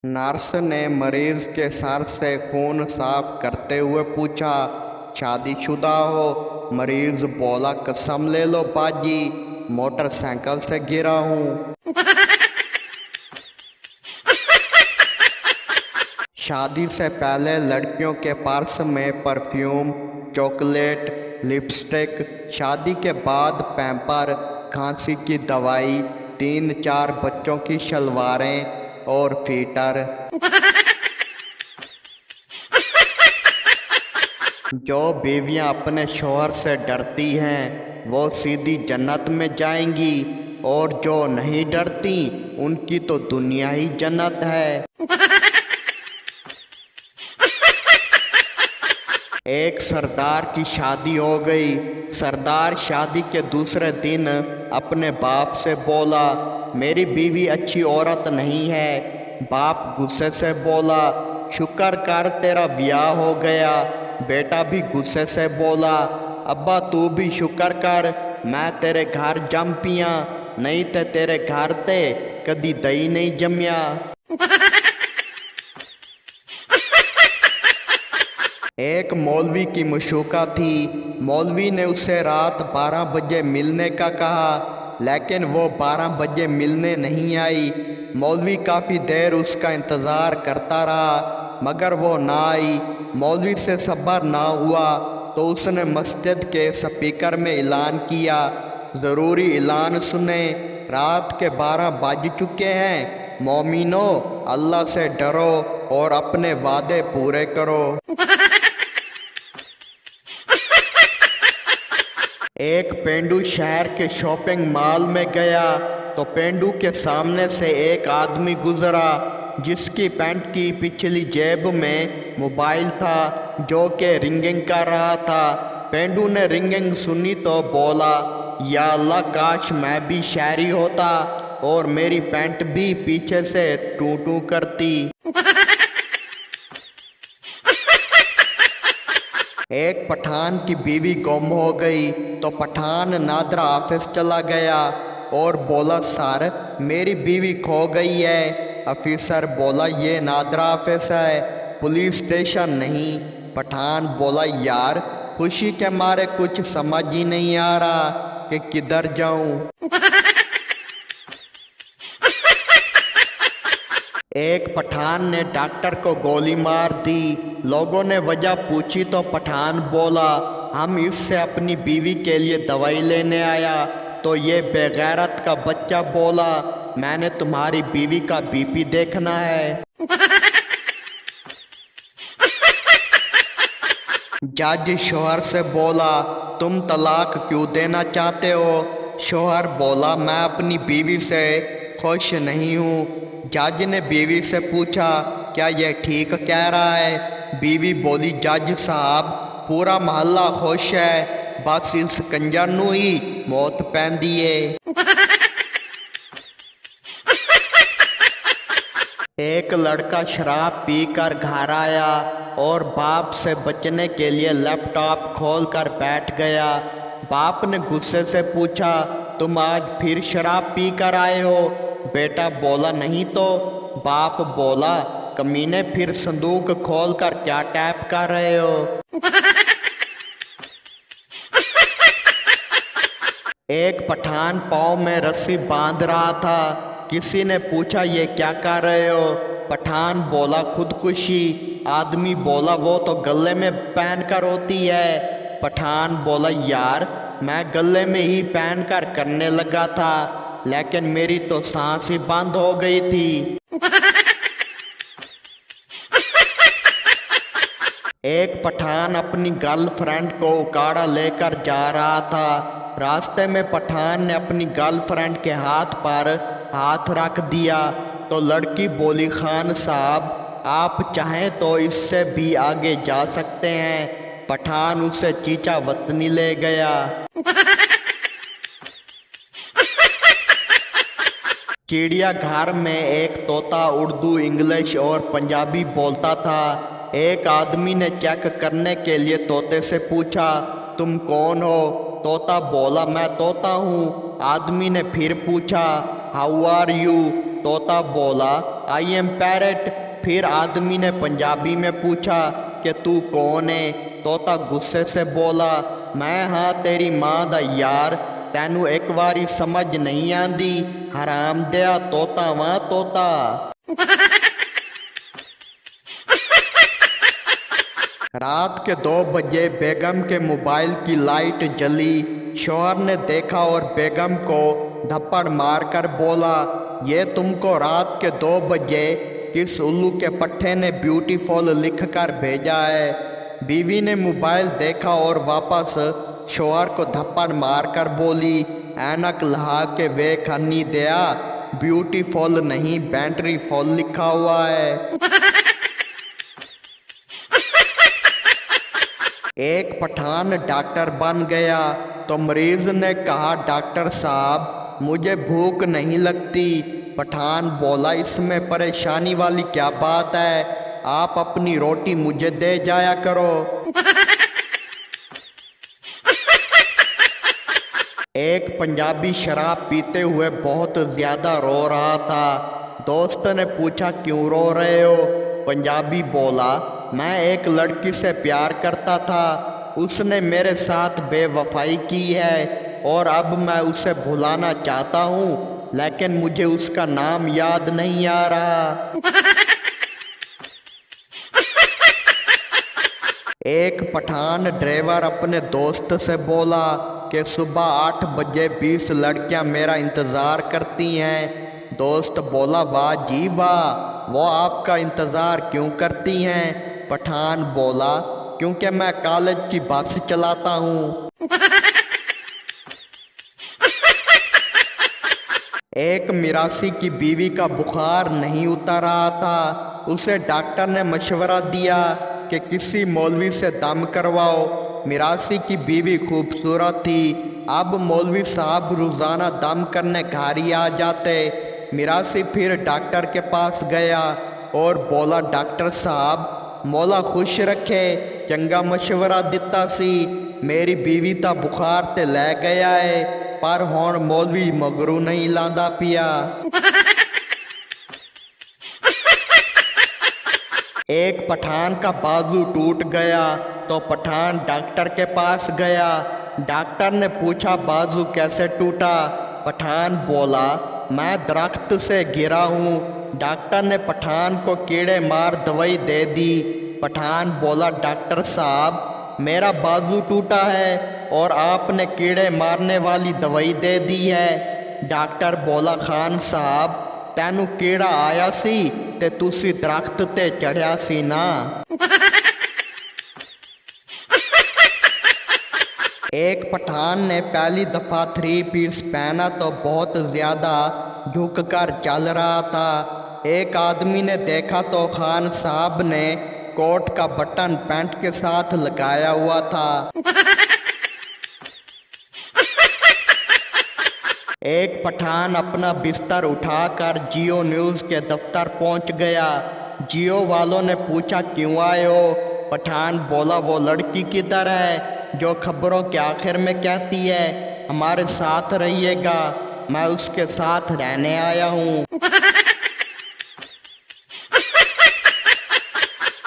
Nurse ने मरीज के सर से खून साफ करते हुए पूछा, शादीशुदा हो? मरीज बोला, कसम ले लो बाजी, मोटरसाइकिल से गिरा हूँ। शादी से पहले लड़कियों के पर्स में परफ्यूम, चॉकलेट, लिपस्टिक, शादी के बाद पैम्पर, खांसी की दवाई, 3-4 बच्चों की शलवारें और फीटर। जो बीवियां अपने शौहर से डरती हैं वो सीधी जन्नत में जाएंगी, और जो नहीं डरती उनकी तो दुनिया ही जन्नत है। एक सरदार की शादी हो गई। सरदार शादी के दूसरे दिन अपने बाप से बोला, मेरी बीवी अच्छी औरत नहीं है। बाप गुस्से से बोला, शुक्र कर तेरा ब्याह हो गया। बेटा भी गुस्से से बोला, अब्बा तू भी शुक्र कर मैं तेरे घर जम पिया, नहीं ते तेरे घर ते कदी दही नहीं जमिया। एक मौलवी की मशूका थी। मौलवी ने उसे रात 12 बजे मिलने का कहा, लेकिन वो 12 बजे मिलने नहीं आई। मौलवी काफ़ी देर उसका इंतज़ार करता रहा, मगर वो ना आई। मौलवी से सब्र ना हुआ तो उसने मस्जिद के स्पीकर में ऐलान किया, ज़रूरी ऐलान सुने, रात के 12 बज चुके हैं। मोमिनो, अल्लाह से डरो और अपने वादे पूरे करो। एक पेंडू शहर के शॉपिंग मॉल में गया तो पेंडू के सामने से एक आदमी गुजरा जिसकी पैंट की पिछली जेब में मोबाइल था, जो कि रिंगिंग कर रहा था। पेंडू ने रिंगिंग सुनी तो बोला, या अल्लाह काश मैं भी शहरी होता और मेरी पैंट भी पीछे से टू टू करती। एक पठान की बीवी गुम हो गई तो पठान नादरा ऑफिस चला गया और बोला, सर मेरी बीवी खो गई है। ऑफिसर बोला, ये नादरा ऑफिस है, पुलिस स्टेशन नहीं। पठान बोला, यार खुशी के मारे कुछ समझ ही नहीं आ रहा कि किधर जाऊं। एक पठान ने डॉक्टर को गोली मार दी। लोगों ने वजह पूछी तो पठान बोला, हम इससे अपनी बीवी के लिए दवाई लेने आया। तो ये बेगैरत का बच्चा बोला, मैंने तुम्हारी बीवी का बीपी देखना है। जज शौहर से बोला, तुम तलाक क्यों देना चाहते हो? शौहर बोला, मैं अपनी बीवी से खुश नहीं हूँ। जज ने बीवी से पूछा, क्या यह ठीक कह रहा है? बीवी बोली, जज साहब पूरा मोहल्ला खुश है, बस इस कंजर नू ही मौत पैंदी है। एक लड़का शराब पीकर घर आया और बाप से बचने के लिए लैपटॉप खोलकर बैठ गया। बाप ने गुस्से से पूछा, तुम आज फिर शराब पीकर आए हो? बेटा बोला, नहीं तो। बाप बोला, कमीने फिर संदूक खोलकर क्या टैप कर रहे हो? एक पठान पाँव में रस्सी बांध रहा था। किसी ने पूछा, ये क्या कर रहे हो? पठान बोला, खुदकुशी। आदमी बोला, वो तो गले में पहनकर होती है। पठान बोला, यार मैं गले में ही पहनकर करने लगा था, लेकिन मेरी तो सांस ही बंद हो गई थी। एक पठान अपनी गर्लफ्रेंड को उकाड़ा लेकर जा रहा था। रास्ते में पठान ने अपनी गर्लफ्रेंड के हाथ पर हाथ रख दिया तो लड़की बोली, खान साहब आप चाहें तो इससे भी आगे जा सकते हैं। पठान उसे चीचा वतनी ले गया। चिड़ियाघर में एक तोता उर्दू, इंग्लिश और पंजाबी बोलता था। एक आदमी ने चेक करने के लिए तोते से पूछा, तुम कौन हो? तोता बोला, मैं तोता हूँ। आदमी ने फिर पूछा, हाउ आर यू? तोता बोला, आई एम पैरट। फिर आदमी ने पंजाबी में पूछा कि तू कौन है। तोता गुस्से से बोला, मैं हाँ तेरी माँ दा यार, तैनू एक बारी समझ नहीं आंदी, हराम दिया तोता वां तोता। रात के 2 बजे बेगम के मोबाइल की लाइट जली। शौहर ने देखा और बेगम को धप्पड़ मारकर बोला, ये तुमको रात के 2 बजे किस उल्लू के पट्टे ने ब्यूटीफुल लिख कर भेजा है। बीवी ने मोबाइल देखा और वापस शौहर को धप्पड़ मारकर बोली, ऐनक लहा के वे खन्नी दिया, ब्यूटीफुल नहीं बैटरी फुल लिखा हुआ है। एक पठान डॉक्टर बन गया तो मरीज ने कहा, डॉक्टर साहब मुझे भूख नहीं लगती। पठान बोला, इसमें परेशानी वाली क्या बात है, आप अपनी रोटी मुझे दे जाया करो। एक पंजाबी शराब पीते हुए बहुत ज्यादा रो रहा था। दोस्त ने पूछा, क्यों रो रहे हो? पंजाबी बोला, मैं एक लड़की से प्यार करता था, उसने मेरे साथ बेवफाई की है और अब मैं उसे भुलाना चाहता हूँ, लेकिन मुझे उसका नाम याद नहीं आ रहा। एक पठान ड्राइवर अपने दोस्त से बोला कि सुबह 8 बजे 20 लड़कियां मेरा इंतज़ार करती हैं। दोस्त बोला, वाह जी वाह, वो आपका इंतज़ार क्यों करती हैं? पठान बोला, क्योंकि मैं कॉलेज की बस चलाता हूँ। एक मिरासी की बीवी का बुखार नहीं उतर रहा था। उसे डॉक्टर ने मशवरा दिया कि किसी मौलवी से दम करवाओ। मिरासी की बीवी खूबसूरत थी। अब मौलवी साहब रोज़ाना दम करने घर ही आ जाते। मिरासी फिर डॉक्टर के पास गया और बोला, डॉक्टर साहब मौला खुश रखे, चंगा मशवरा दिता सी, मेरी बीवी ता बुखार ते लै गया है, पर हुण मौलवी मगरू नहीं लांदा पिया। एक पठान का बाजू टूट गया तो पठान डॉक्टर के पास गया। डॉक्टर ने पूछा, बाजू कैसे टूटा? पठान बोला, मैं दरख्त से गिरा हूँ। डॉक्टर ने पठान को कीड़े मार दवाई दे दी। पठान बोला, डॉक्टर साहब मेरा बाजू टूटा है और आपने कीड़े मारने वाली दवाई दे दी है। डॉक्टर बोला, खान साहब तैनू कीड़ा आया सी ते तुसी दरख्त ते चढ़िया सी ना। एक पठान ने पहली दफा 3 पीस पहना तो बहुत ज्यादा झुक कर चल रहा था। एक आदमी ने देखा तो खान साहब ने कोट का बटन पैंट के साथ लगाया हुआ था। एक पठान अपना बिस्तर उठाकर जियो न्यूज़ के दफ्तर पहुंच गया। जियो वालों ने पूछा, क्यों आए हो? पठान बोला, वो लड़की किधर है जो खबरों के आखिर में कहती है हमारे साथ रहिएगा, मैं उसके साथ रहने आया हूँ।